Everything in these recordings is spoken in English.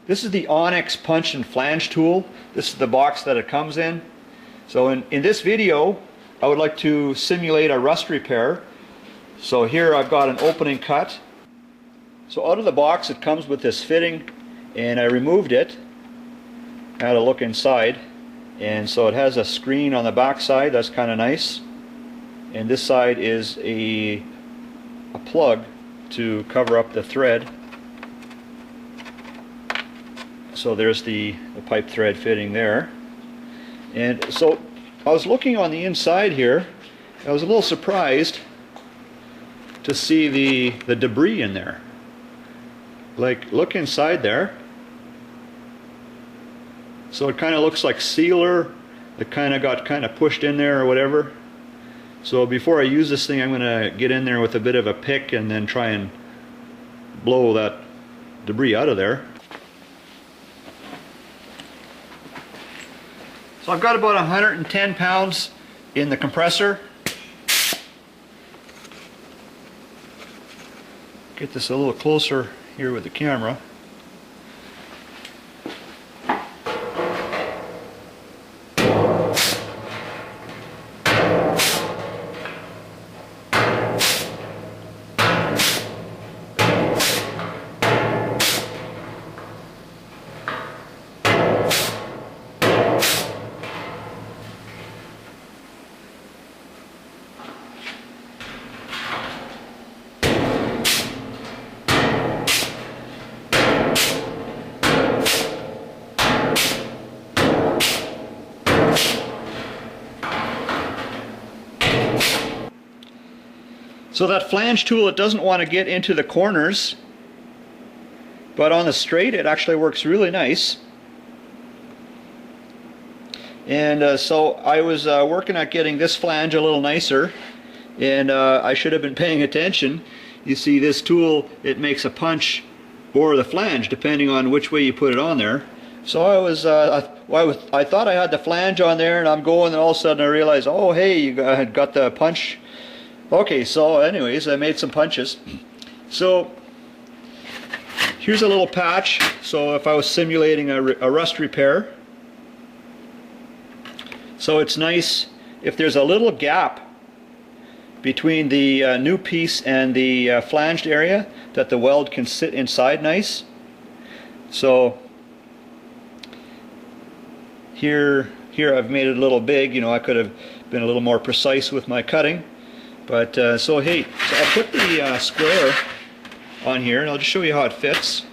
This is the Onyx punch and flange tool. This is the box that it comes in. So in this video, I would like to simulate a rust repair. So here I've got an opening cut. So out of the box it comes with this fitting, and I removed it. I had a look inside, and so it has a screen on the back side. That's kind of nice. And this side is a plug to cover up the thread. So there's the pipe thread fitting there. And so I was looking on the inside here. I was a little surprised to see the debris in there. Like, look inside there. So it kind of looks like sealer. It kind of got pushed in there or whatever. So before I use this thing, I'm going to get in there with a bit of a pick and then try and blow that debris out of there. So I've got about 110 pounds in the compressor. Get this a little closer here with the camera. So that flange tool, it doesn't want to get into the corners, but on the straight it actually works really nice. And so I was working at getting this flange a little nicer, and I should have been paying attention. You see, this tool, it makes a punch or the flange depending on which way you put it on there. So I thought I had the flange on there, and I'm going, and all of a sudden I realized, oh hey, you had got the punch. Okay, so anyways, I made some punches. So here's a little patch. So if I was simulating a rust repair, so it's nice if there's a little gap between the new piece and the flanged area, that the weld can sit inside nice. So here I've made it a little big. You know, I could have been a little more precise with my cutting. But so hey, so I'll put the square on here, and I'll just show you how it fits.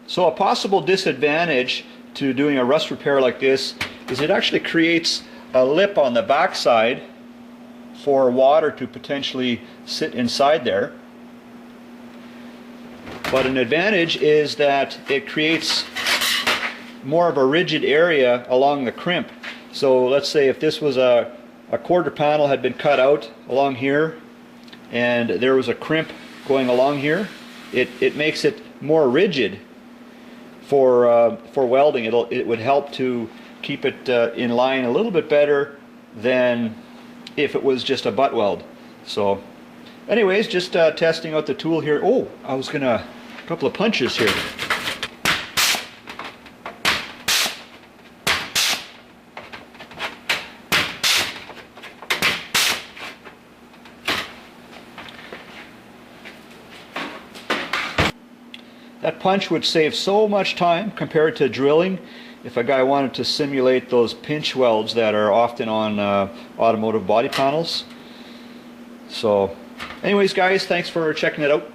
So a possible disadvantage to doing a rust repair like this is it actually creates a lip on the back side for water to potentially sit inside there. But an advantage is that it creates more of a rigid area along the crimp. So let's say if this was a quarter panel had been cut out along here, and there was a crimp going along here, it makes it more rigid for welding. It would help to keep it in line a little bit better than if it was just a butt weld. So anyways, just testing out the tool here. Oh, I was gonna a couple of punches here. That punch would save so much time compared to drilling if a guy wanted to simulate those pinch welds that are often on automotive body panels. So anyways guys, thanks for checking it out.